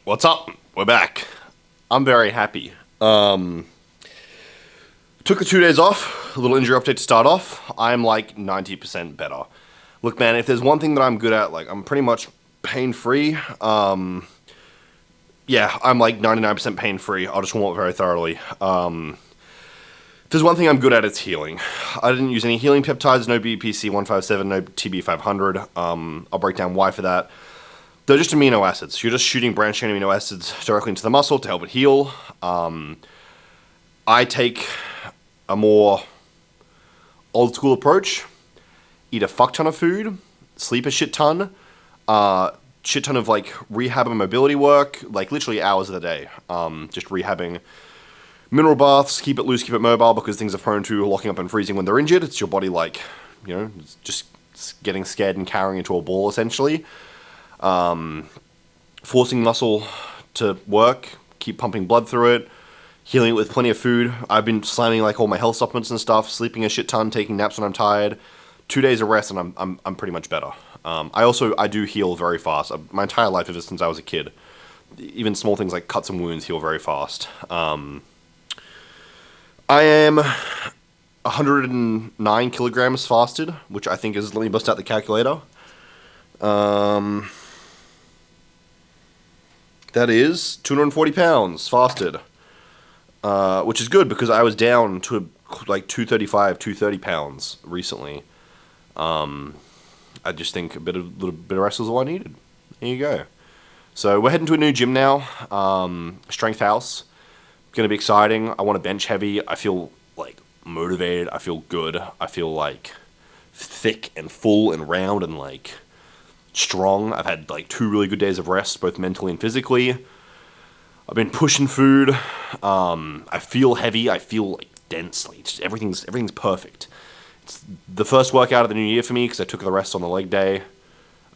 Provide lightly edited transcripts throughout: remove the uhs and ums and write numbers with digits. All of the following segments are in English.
What's up? We're back. I'm very happy. Took the 2 days off. A little injury update to start off. I'm like 90% better. Look, man, if there's one thing that I'm good at, like I'm pretty much pain free. Yeah, I'm like 99% pain free. I'll just warm up very thoroughly. If there's one thing I'm good at, it's healing. I didn't use any healing peptides. No BPC 157. No TB 500. I'll break down why for that. They're just amino acids. You're just shooting branched chain amino acids directly into the muscle to help it heal. I take a more old school approach. Eat a fuck ton of food, sleep a shit ton of like rehab and mobility work, like literally hours of the day. Just rehabbing mineral baths, keep it loose, keep it mobile, because things are prone to locking up and freezing when they're injured. It's your body like, just getting scared and cowering into a ball essentially. Forcing muscle to work, keep pumping blood through it, healing it with plenty of food. I've been slamming like all my health supplements and stuff, sleeping a shit ton, taking naps when I'm tired. 2 days of rest and I'm pretty much better. I do heal very fast. My entire life ever since I was a kid. Even small things like cuts and wounds heal very fast. I am 109 kilograms fasted, which I think is, let me bust out the calculator. That is 240 pounds fasted, which is good because I was down to like 235, 230 pounds recently. I just think a little bit of rest is all I needed. There you go. So we're heading to a new gym now, Strength House. Going to be exciting. I want to bench heavy. I feel like motivated. I feel good. I feel like thick and full and round and like strong. I've had like 2 really good days of rest, both mentally and physically. I've been pushing food. I feel heavy. I feel like dense. Like just everything's perfect. It's the first workout of the new year for me because I took the rest on the leg day.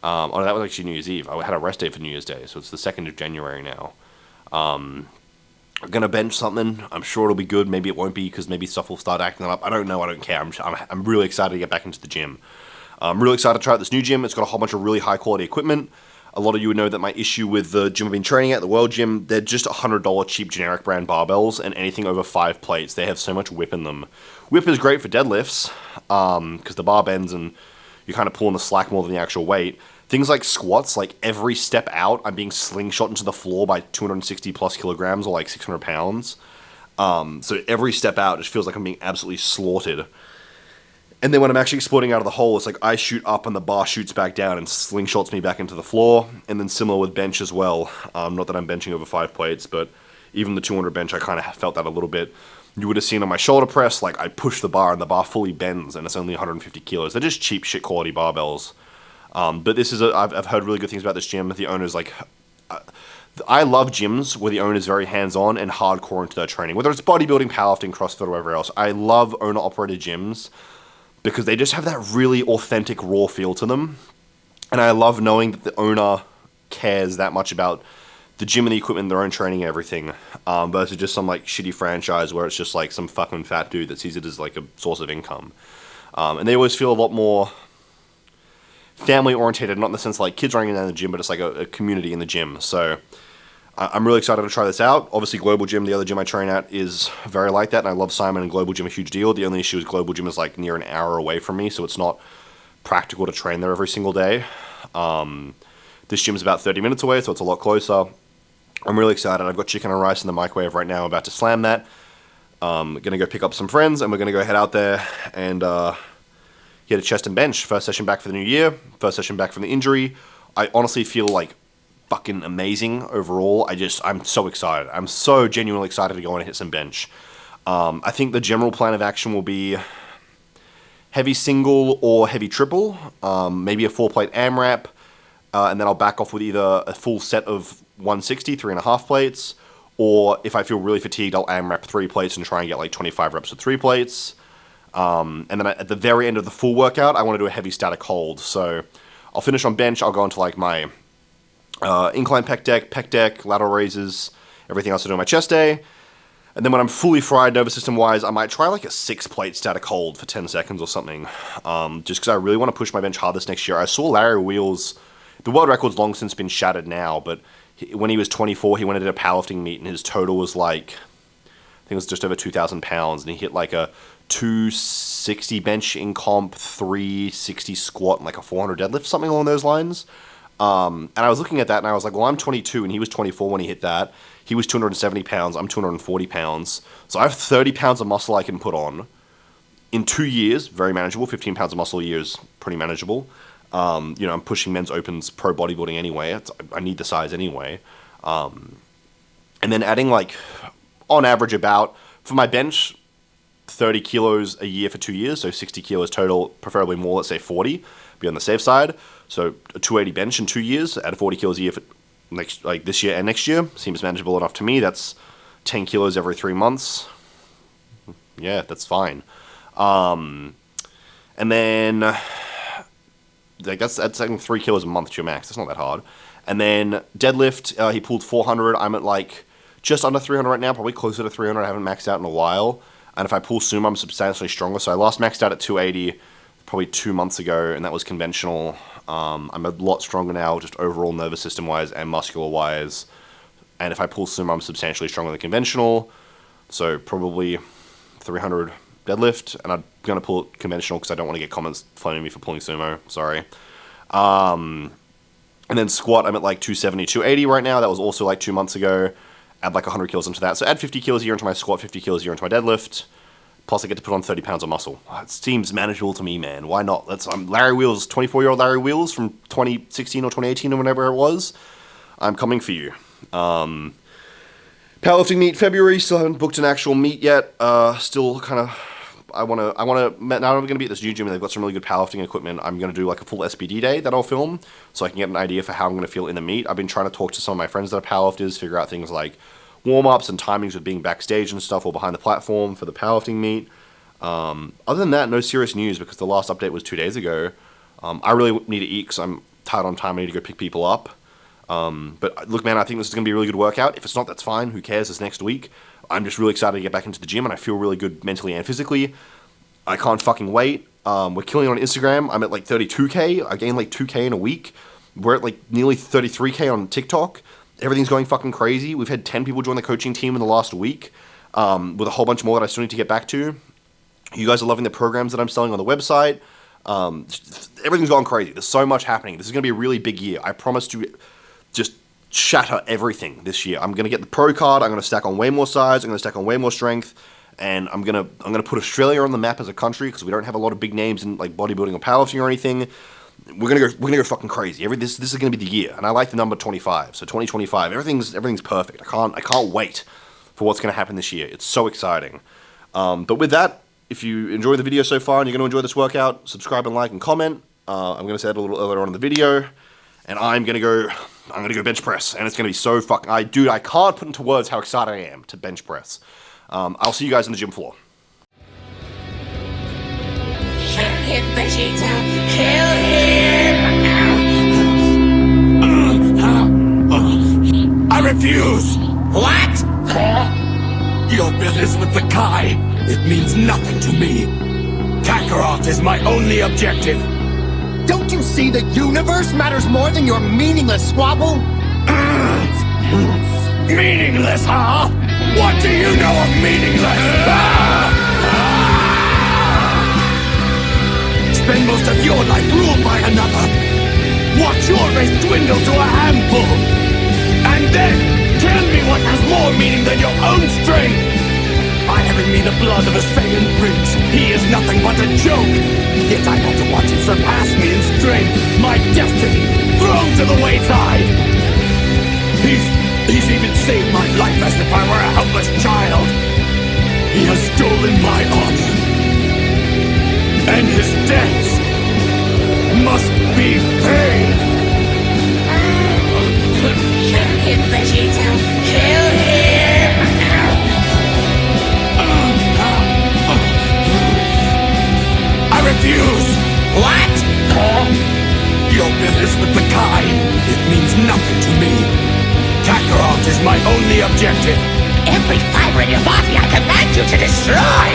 That was actually New Year's Eve. I had a rest day for New Year's Day, so it's the 2nd of January now. I'm gonna bench something. I'm sure it'll be good. Maybe it won't be because maybe stuff will start acting up. I don't know. I don't care. I'm really excited to get back into the gym. I'm really excited to try out this new gym. It's got a whole bunch of really high quality equipment. A lot of you would know that my issue with the gym I've been training at, the World Gym, they're just $100 cheap generic brand barbells, and anything over 5 plates, they have so much whip in them. Whip is great for deadlifts, because the bar bends and you're kind of pulling the slack more than the actual weight. Things like squats, like every step out, I'm being slingshot into the floor by 260 plus kilograms or like 600 pounds. So every step out just feels like I'm being absolutely slaughtered. And then when I'm actually exploding out of the hole, it's like I shoot up and the bar shoots back down and slingshots me back into the floor. And then similar with bench as well. Not that I'm benching over 5 plates, but even the 200 bench, I kind of felt that a little bit. You would have seen on my shoulder press, like I push the bar and the bar fully bends and it's only 150 kilos. They're just cheap shit quality barbells. But this is I've heard really good things about this gym. The owner's like, I love gyms where the owner's very hands-on and hardcore into their training. Whether it's bodybuilding, powerlifting, CrossFit, or whatever else. I love owner-operated gyms because they just have that really authentic, raw feel to them. And I love knowing that the owner cares that much about the gym and the equipment, their own training and everything, versus just some like shitty franchise where it's just like some fucking fat dude that sees it as like a source of income. And they always feel a lot more family orientated, not in the sense like kids running in the gym, but it's like a community in the gym. So I'm really excited to try this out. Obviously, Global Gym, the other gym I train at, is very like that, and I love Simon and Global Gym a huge deal. The only issue is Global Gym is like near an hour away from me, so it's not practical to train there every single day. This gym is about 30 minutes away, so it's a lot closer. I'm really excited. I've got chicken and rice in the microwave right now. I'm about to slam that. Going to go pick up some friends, and we're going to go head out there and hit a chest and bench. First session back for the new year. First session back from the injury. I honestly feel like fucking amazing overall. I'm so excited. I'm so genuinely excited to go and hit some bench. I think the general plan of action will be heavy single or heavy triple, maybe a 4-plate AMRAP, and then I'll back off with either a full set of 160, 3.5 plates, or if I feel really fatigued, I'll AMRAP 3 plates and try and get like 25 reps with 3 plates. And then at the very end of the full workout, I want to do a heavy static hold. So I'll finish on bench, I'll go into like my incline pec deck, lateral raises, everything else I do on my chest day. And then when I'm fully fried nervous system wise, I might try like a 6-plate static hold for 10 seconds or something. Just because I really want to push my bench hard this next year. I saw Larry Wheels, the world record's long since been shattered now, but when he was 24, he went into a powerlifting meet, and his total was like, I think it was just over 2,000 pounds, and he hit like a 260 bench in comp, 360 squat, and like a 400 deadlift, something along those lines. And I was looking at that, and I was like, well, I'm 22, and he was 24 when he hit that. He was 270 pounds, I'm 240 pounds. So I have 30 pounds of muscle I can put on. In 2 years, very manageable. 15 pounds of muscle a year is pretty manageable. I'm pushing men's opens pro bodybuilding anyway. I need the size anyway. And then adding like, on average about, for my bench, 30 kilos a year for 2 years, so 60 kilos total, preferably more, let's say 40, be on the safe side. So a 280 bench in 2 years, add 40 kilos a year for this year and next year, seems manageable enough to me. That's 10 kilos every 3 months. Yeah, that's fine. And then that's like 3 kilos a month to your max. That's not that hard. And then deadlift, he pulled 400. I'm at like just under 300 right now, probably closer to 300. I haven't maxed out in a while. And if I pull sumo, I'm substantially stronger. So I last maxed out at 280 probably 2 months ago, and that was conventional. I'm a lot stronger now, just overall nervous system wise and muscular wise. And if I pull sumo, I'm substantially stronger than conventional. So probably 300 deadlift, and I'm going to pull it conventional because I don't want to get comments flaming me for pulling sumo. Sorry. And then squat, I'm at like 270, 280 right now. That was also like 2 months ago. Add like 100 kilos into that. So add 50 kilos a year into my squat, 50 kilos a year into my deadlift. Plus I get to put on 30 pounds of muscle. It seems manageable to me, man. Why not? Larry Wheels, 24-year-old Larry Wheels from 2016 or 2018 or whenever it was. I'm coming for you. Powerlifting meet February. Still haven't booked an actual meet yet. Still kind of, I want to, now I'm going to be at this new gym and they've got some really good powerlifting equipment. I'm going to do like a full SBD day that I'll film so I can get an idea for how I'm going to feel in the meet. I've been trying to talk to some of my friends that are powerlifters, figure out things like warm-ups and timings with being backstage and stuff or behind the platform for the powerlifting meet. Other than that, no serious news because the last update was 2 days ago. I really need to eat because I'm tight on time. I need to go pick people up. But look, man, I think this is going to be a really good workout. If it's not, that's fine. Who cares? It's next week. I'm just really excited to get back into the gym and I feel really good mentally and physically. I can't fucking wait. We're killing it on Instagram. I'm at like 32K. I gained like 2K in a week. We're at like nearly 33K on TikTok. Everything's going fucking crazy. We've had 10 people join the coaching team in the last week, with a whole bunch more that I still need to get back to. You guys are loving the programs that I'm selling on the website. Everything's gone crazy. There's so much happening. This is going to be a really big year. I promise to just shatter everything this year. I'm going to get the pro card. I'm going to stack on way more size. I'm going to stack on way more strength. And I'm gonna put Australia on the map as a country because we don't have a lot of big names in like bodybuilding or powerlifting or anything. We're gonna go fucking crazy. This is gonna be the year, and I like the number 25. So 2025, everything's perfect. I can't wait for what's gonna happen this year. It's so exciting. But with that, if you enjoy the video so far and you're gonna enjoy this workout, subscribe and like and comment. I'm gonna say that a little earlier on in the video, and I'm gonna go bench press, and it's gonna be so fucking. I can't put into words how excited I am to bench press. I'll see you guys in the gym floor. Kill him, Vegeta! Kill him! I refuse! What? Your business with the Kai, it means nothing to me. Kakarot is my only objective. Don't you see the universe matters more than your meaningless squabble? Meaningless, huh? What do you know of meaningless? Spend most of your life ruled by another. Watch your race dwindle to a handful. And then tell me what has more meaning than your own strength. I have in me the blood of a Saiyan prince. He is nothing but a joke. Yet I had to watch him surpass me in strength. My destiny thrown to the wayside. He's even saved my life as if I were a helpless child. He has stolen my honor. And his debts must be paid. Kill him, Vegeta. Kill him! I refuse. What? Your business with the Kai, it means nothing to me. Kakarot is my only objective. Every fiber in your body I command you to destroy!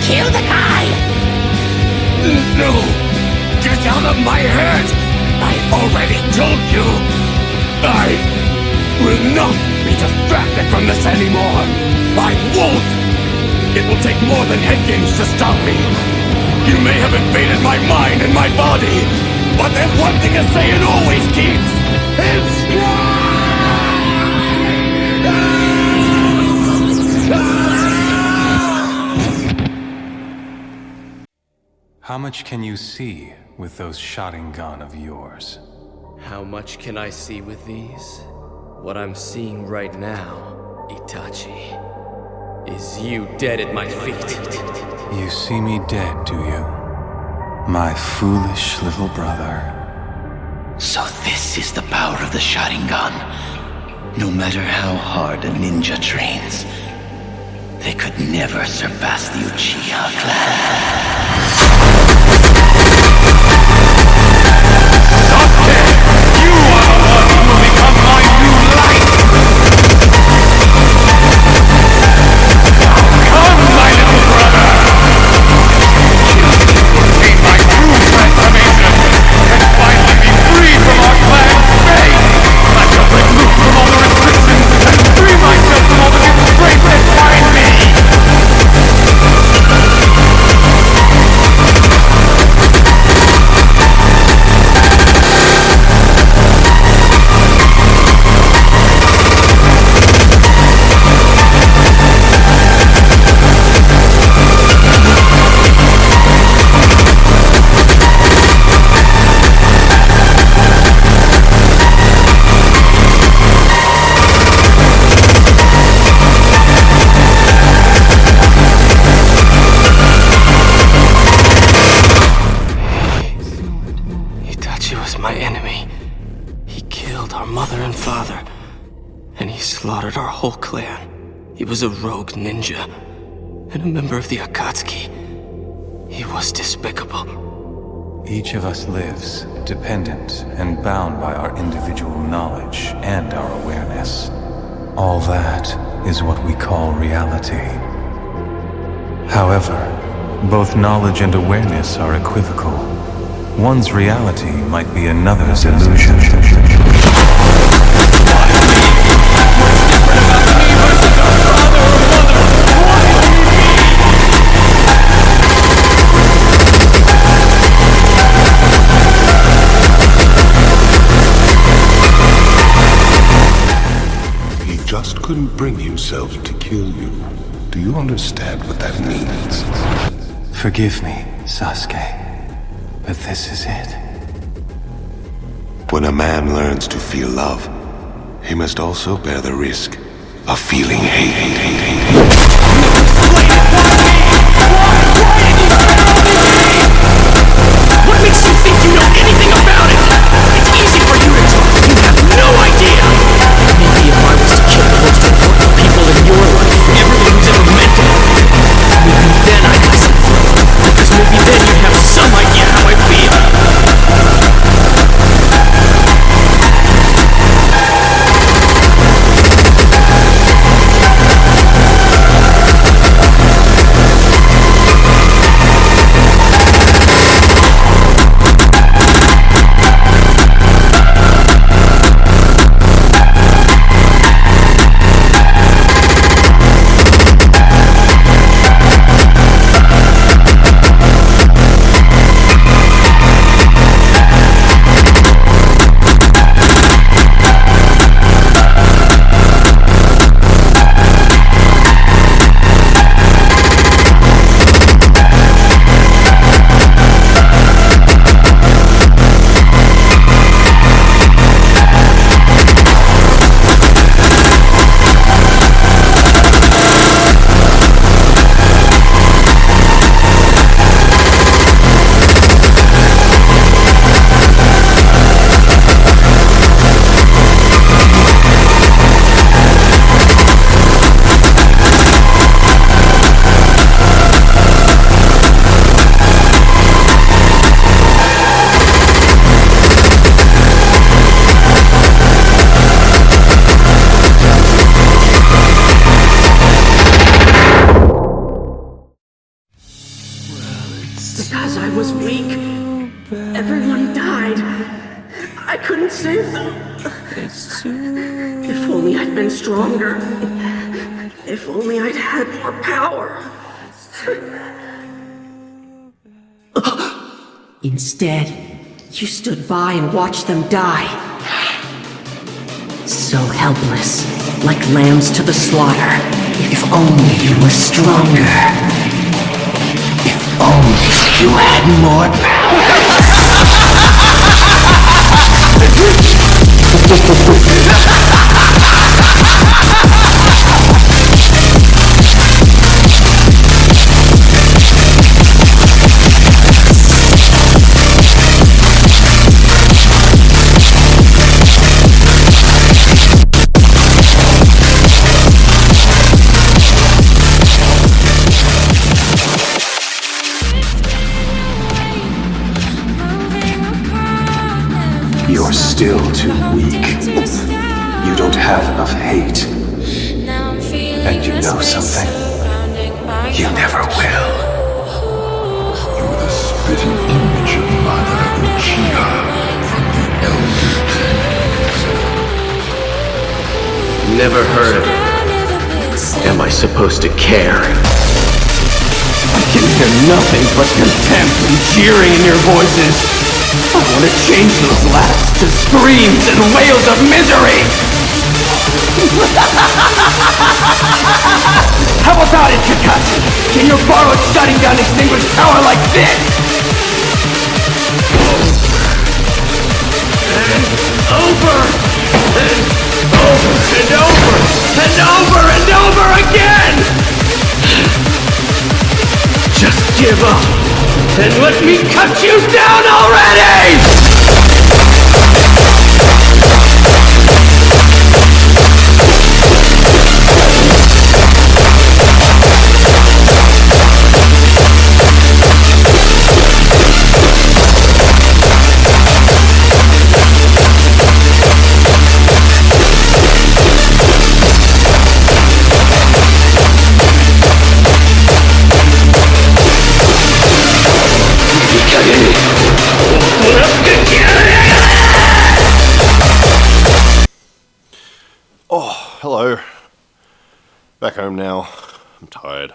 Kill the Kai! No! Get out of my head! I already told you! I will not be distracted from this anymore! I won't! It will take more than head games to stop me! You may have invaded my mind and my body, but there's one thing a Saiyan always keeps! It's How much can you see with those Sharingan of yours? How much can I see with these? What I'm seeing right now, Itachi, is you dead at my feet. You see me dead, do you? My foolish little brother. So this is the power of the Sharingan. No matter how hard a ninja trains, they could never surpass the Uchiha clan. My enemy. He killed our mother and father, and he slaughtered our whole clan. He was a rogue ninja, and a member of the Akatsuki. He was despicable. Each of us lives dependent and bound by our individual knowledge and our awareness. All that is what we call reality. However, both knowledge and awareness are equivocal. One's reality might be another's illusion. He just couldn't bring himself to kill you. Do you understand what that means? Forgive me, Sasuke. But this is it. When a man learns to feel love, he must also bear the risk of feeling hate. What makes you think you know anything about it? It's easy for you to talk. You have no idea. Maybe if I was to kill the most important people in your life, everyone who's ever met it, maybe then I'd listen. Because maybe then you'd have some idea how I feel. can't save them. If only I'd been stronger. If only I'd had more power. Instead, you stood by and watched them die. So helpless, like lambs to the slaughter. If only you were stronger. If only you had more You're still too weak. You don't have enough hate. And you know something? You never will. You're the spitting image of Mother Uchiha from the Elder Days. Never heard of it. Am I supposed to care? I can hear nothing but contempt and jeering in your voices. I want to change those laughs to screams and wails of misery! How about it, Kakashi? Can your borrowed shutting down extinguish power like this? Over! And over! And over! And over! And over again! Just give up! And let me cut you down already! Oh, hello. Back home now. I'm tired.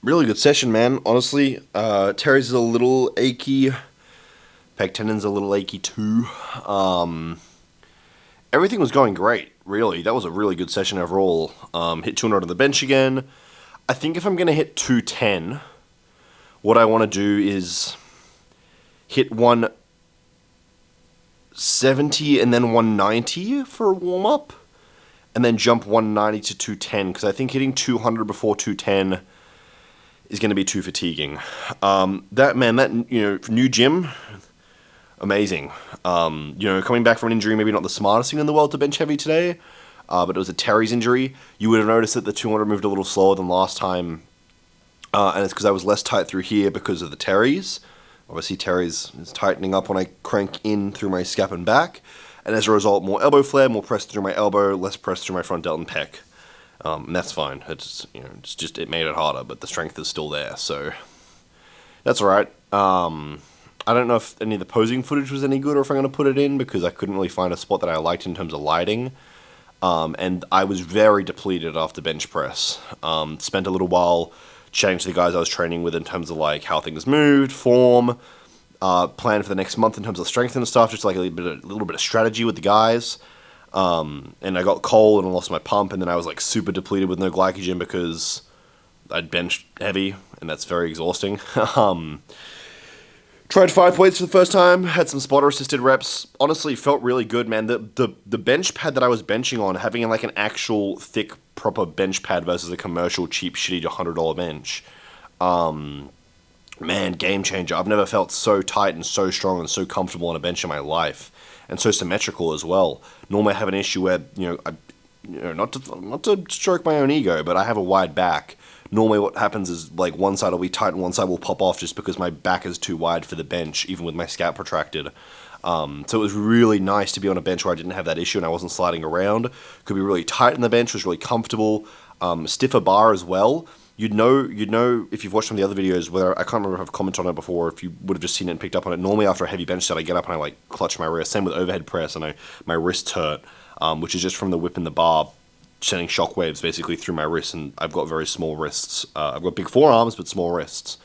Really good session, man. Honestly, Terry's is a little achy. Pec tendon's a little achy too. Everything was going great, really. That was a really good session overall. Hit 200 on the bench again. I think if I'm going to hit 210, what I want to do is hit 170 and then 190 for a warm-up, and then jump 190 to 210, because I think hitting 200 before 210 is going to be too fatiguing. New gym, amazing. Coming back from an injury, maybe not the smartest thing in the world to bench heavy today, but it was a Terry's injury. You would have noticed that the 200 moved a little slower than last time, and it's because I was less tight through here because of the Terry's. Obviously, Terry's is tightening up when I crank in through my scap and back, and as a result, more elbow flare, more press through my elbow, less press through my front delt and pec. And that's fine. It made it harder, but the strength is still there, so that's alright. I don't know if any of the posing footage was any good or if I'm going to put it in, because I couldn't really find a spot that I liked in terms of lighting. And I was very depleted after bench press. Spent a little while chatting to the guys I was training with in terms of like how things moved, form, plan for the next month in terms of strength and stuff, just like a little bit of strategy with the guys. And I got cold and lost my pump, and then I was like super depleted with no glycogen because I'd benched heavy, and that's very exhausting. Tried 5 weights for the first time, had some spotter assisted reps. Honestly, felt really good, man. The bench pad that I was benching on, having like an actual thick, proper bench pad versus a commercial, cheap, shitty $100 bench. Man, game changer. I've never felt so tight and so strong and so comfortable on a bench in my life, and so symmetrical as well. Normally, I have an issue where not to stroke my own ego, but I have a wide back. Normally what happens is like one side will be tight and one side will pop off just because my back is too wide for the bench, even with my scap protracted. So it was really nice to be on a bench where I didn't have that issue and I wasn't sliding around. Could be really tight in the bench, was really comfortable. Stiffer bar as well. you'd know if you've watched some of the other videos, whether I can't remember if I've commented on it before, or if you would have just seen it and picked up on it. Normally after a heavy bench set, I get up and I like clutch my wrist. Same with overhead press, and my wrists hurt, which is just from the whip and the bar sending shockwaves basically through my wrists, and I've got very small wrists. I've got big forearms but small wrists,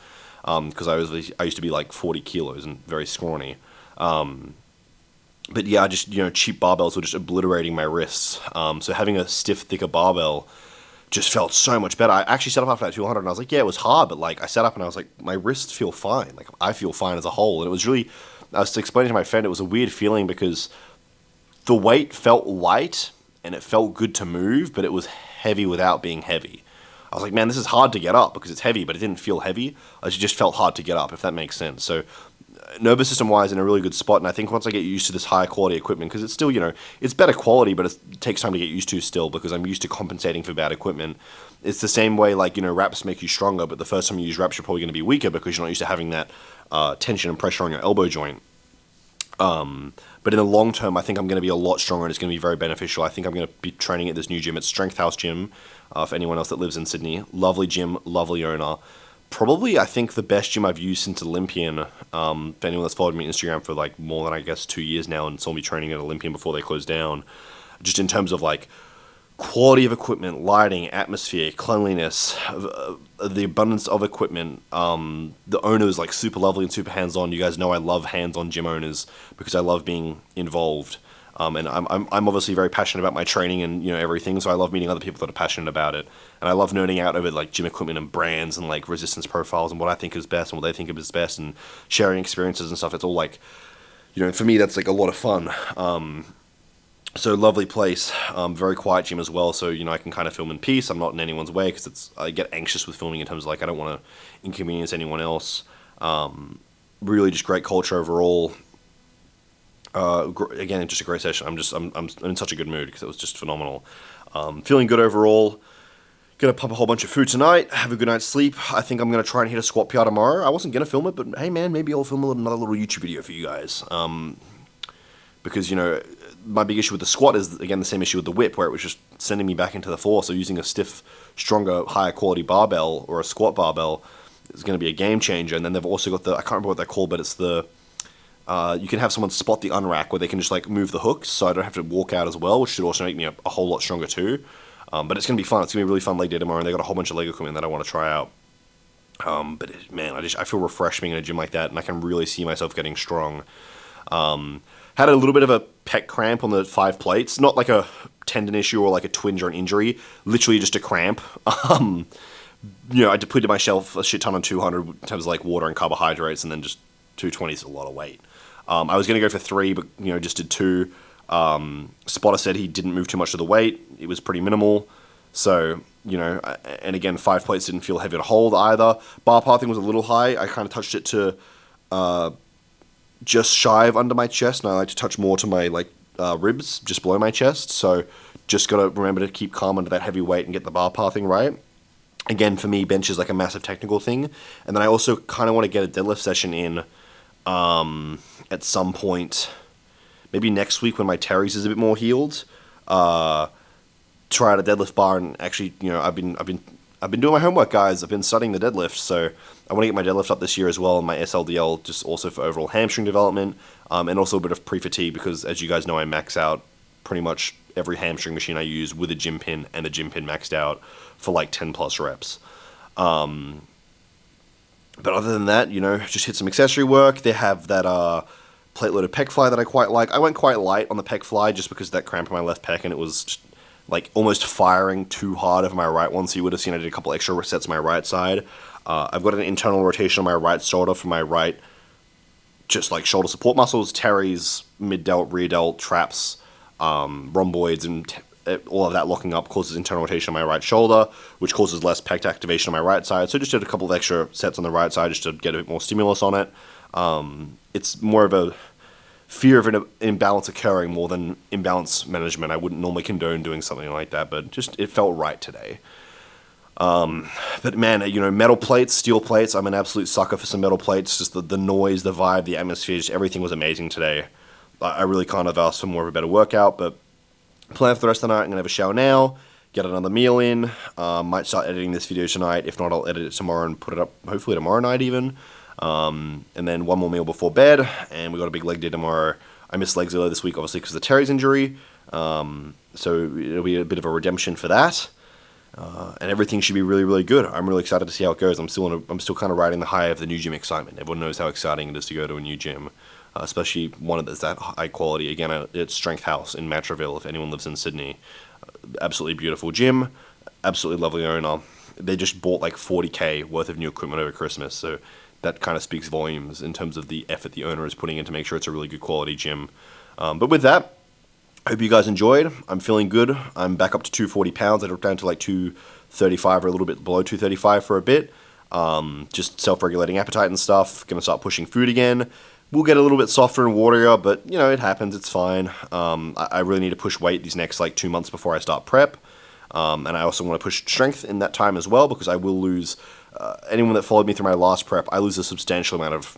because I used to be like 40 kilos and very scrawny. But yeah, just cheap barbells were just obliterating my wrists. So having a stiff, thicker barbell just felt so much better. I actually set up after that 200 and I was like, yeah, it was hard, but like I set up and I was like, my wrists feel fine. Like I feel fine as a whole. And it was really, I was explaining to my friend, it was a weird feeling because the weight felt light and it felt good to move, but it was heavy without being heavy. I was like, man, this is hard to get up because it's heavy, but it didn't feel heavy. It just felt hard to get up, if that makes sense. So nervous system wise in a really good spot, and I think once I get used to this higher quality equipment, because it's still, it's better quality, but it takes time to get used to still, because I'm used to compensating for bad equipment. It's the same way, like, reps make you stronger, but the first time you use reps, you're probably going to be weaker because you're not used to having that tension and pressure on your elbow joint. But in the long term, I think I'm going to be a lot stronger and it's going to be very beneficial. I think I'm going to be training at this new gym. It's Strength House Gym, for anyone else that lives in Sydney. Lovely gym, lovely owner. Probably, I think, the best gym I've used since Olympian. For anyone that's followed me on Instagram for like more than, I guess, 2 years now and saw me training at Olympian before they closed down. Just in terms of like quality of equipment, lighting, atmosphere, cleanliness, the abundance of equipment. The owner is like super lovely and super hands-on. You guys know I love hands-on gym owners because I love being involved. And I'm obviously very passionate about my training and everything, so I love meeting other people that are passionate about it. And I love nerding out over like gym equipment and brands and like resistance profiles and what I think is best and what they think is best and sharing experiences and stuff. It's all like, for me that's like a lot of fun. So lovely place, very quiet gym as well. So I can kind of film in peace. I'm not in anyone's way because I get anxious with filming in terms of like I don't want to inconvenience anyone else. Really just great culture overall. Again, just a great session. I'm in such a good mood because it was just phenomenal. Feeling good overall. Gonna pump a whole bunch of food tonight. Have a good night's sleep. I think I'm gonna try and hit a squat PR tomorrow. I wasn't gonna film it, but hey man, maybe I'll film another little YouTube video for you guys. Because my big issue with the squat is again the same issue with the whip, where it was just sending me back into the floor. So using a stiff, stronger, higher quality barbell or a squat barbell is going to be a game changer. And then they've also got I can't remember what they're called, but it's the you can have someone spot the unrack where they can just like move the hooks, so I don't have to walk out as well, which should also make me a whole lot stronger too. But it's going to be fun. It's going to be a really fun leg day tomorrow, and they got a whole bunch of leg equipment that I want to try out. I feel refreshed being in a gym like that, and I can really see myself getting strong. Had a little bit of a pec cramp on the 5 plates, not like a tendon issue or like a twinge or an injury, literally just a cramp. I depleted myself a shit ton on 200 in terms of like water and carbohydrates, and then just 220 is a lot of weight. I was going to go for 3, but just did 2. Spotter said he didn't move too much of the weight. It was pretty minimal. So, and again, 5 plates didn't feel heavy to hold either. Bar pathing was a little high. I kind of touched it to just shy of under my chest, and I like to touch more to my ribs, just below my chest. So just got to remember to keep calm under that heavy weight and get the bar pathing right. Again, for me, bench is like a massive technical thing. And then I also kind of want to get a deadlift session in at some point, maybe next week when my teres is a bit more healed. Try out a deadlift bar, and actually, I've been doing my homework, guys. I've been studying the deadlift, so I want to get my deadlift up this year as well, and my SLDL just also for overall hamstring development, and also a bit of pre-fatigue because, as you guys know, I max out pretty much every hamstring machine I use with a gym pin, and the gym pin maxed out for like 10 plus reps. But other than that, just hit some accessory work. They have that plate-loaded pec fly that I quite like. I went quite light on the pec fly just because of that cramp in my left pec, and it was just like almost firing too hard over my right one, so you would have seen I did a couple extra sets on my right side. I've got an internal rotation on my right shoulder for my right, just like shoulder support muscles, teres, mid-delt, rear delt, traps, rhomboids, and all of that locking up causes internal rotation on my right shoulder, which causes less pec activation on my right side. So just did a couple of extra sets on the right side just to get a bit more stimulus on it. It's more of a fear of an imbalance occurring more than imbalance management. I wouldn't normally condone doing something like that, but just it felt right today. But man, metal plates, steel plates, I'm an absolute sucker for some metal plates. Just the noise, the vibe, the atmosphere, just everything was amazing today. I really can't have asked for more of a better workout, but plan for the rest of the night. I'm going to have a shower now, get another meal in. Might start editing this video tonight. If not, I'll edit it tomorrow and put it up hopefully tomorrow night even. And then one more meal before bed, and we got a big leg day tomorrow. I missed legs earlier this week, obviously, because of the Terry's injury. So it'll be a bit of a redemption for that. And everything should be really, really good. I'm really excited to see how it goes. I'm still kind of riding the high of the new gym excitement. Everyone knows how exciting it is to go to a new gym, especially one that's that high quality. Again, it's Strength House in Matraville, if anyone lives in Sydney. Absolutely beautiful gym, absolutely lovely owner. They just bought like $40K worth of new equipment over Christmas, so that kind of speaks volumes in terms of the effort the owner is putting in to make sure it's a really good quality gym. But with that, I hope you guys enjoyed. I'm feeling good. I'm back up to 240 pounds. I dropped down to like 235 or a little bit below 235 for a bit. Just self-regulating appetite and stuff. Going to start pushing food again. We'll get a little bit softer and waterier, but, you know, it happens. It's fine. I really need to push weight these next like 2 months before I start prep. And I also want to push strength in that time as well, because I will lose... anyone that followed me through my last prep, I lose a substantial amount of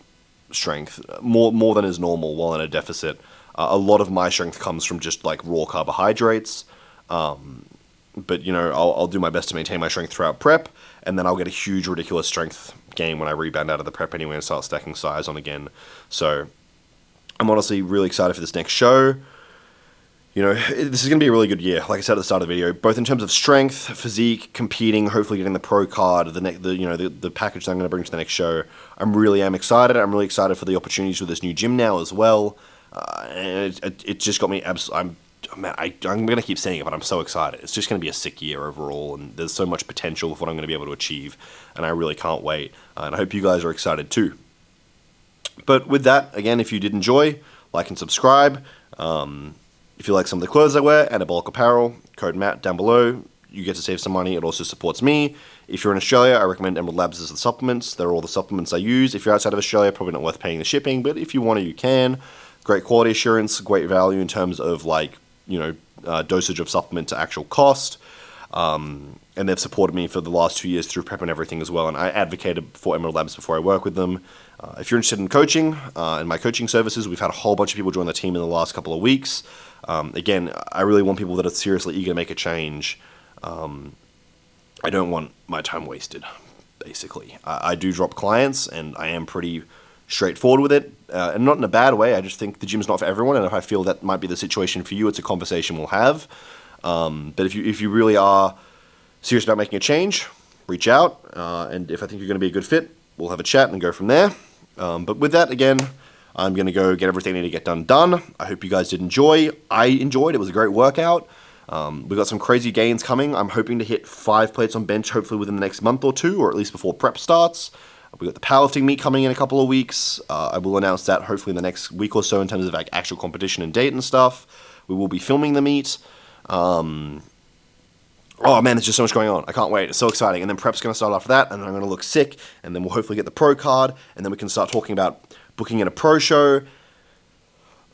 strength. More than is normal while in a deficit. A lot of my strength comes from just like raw carbohydrates, but you know, I'll do my best to maintain my strength throughout prep, and then I'll get a huge, ridiculous strength gain when I rebound out of the prep anyway and start stacking size on again. So I'm honestly really excited for this next show. You know, this is going to be a really good year, like I said at the start of the video, both in terms of strength, physique, competing, hopefully getting the pro card, the package that I'm going to bring to the next show. I really am excited. I'm really excited for the opportunities with this new gym now as well. And it just got me I'm going to keep saying it, but I'm so excited. It's just going to be a sick year overall, and there's so much potential of what I'm going to be able to achieve, and I really can't wait. And I hope you guys are excited too. But with that, again, if you did enjoy, like and subscribe. If you like some of the clothes I wear, Anabolic Apparel, code Matt down below. You get to save some money. It also supports me. If you're in Australia, I recommend Emerald Labs as the supplements. They're all the supplements I use. If you're outside of Australia, probably not worth paying the shipping, but if you want to, you can. Great quality assurance, great value in terms of like, you know, dosage of supplement to actual cost. And they've supported me for the last 2 years through prep and everything as well. And I advocated for Emerald Labs before I work with them. If you're interested in coaching and my coaching services, we've had a whole bunch of people join the team in the last couple of weeks. Again, I really want people that are seriously eager to make a change. I don't want my time wasted, basically. I do drop clients, and I am pretty straightforward with it, and not in a bad way. I just think the gym's not for everyone, and if I feel that might be the situation for you, it's a conversation we'll have. But if you really are serious about making a change, reach out, and if I think you're going to be a good fit, we'll have a chat and go from there. But with that, again, I'm going to go get everything I need to get done. I hope you guys did enjoy. I enjoyed. It was a great workout. We got some crazy gains coming. I'm hoping to hit 5 plates on bench, hopefully within the next month or two, or at least before prep starts. We got the powerlifting meet coming in a couple of weeks. I will announce that hopefully in the next week or so in terms of like actual competition and date and stuff. We will be filming the meet. Oh man, there's just so much going on. I can't wait. It's so exciting. And then prep's going to start after that, and I'm going to look sick, and then we'll hopefully get the pro card, and then we can start talking about booking in a pro show.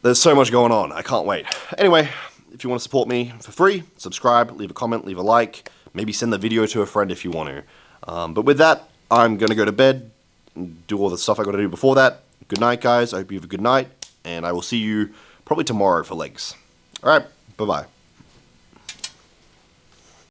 There's so much going on. I can't wait. Anyway, if you want to support me for free, subscribe, leave a comment, leave a like, maybe send the video to a friend if you want to. But with that, I'm going to go to bed and do all the stuff I got to do before that. Good night, guys. I hope you have a good night, and I will see you probably tomorrow for legs. All right, bye-bye.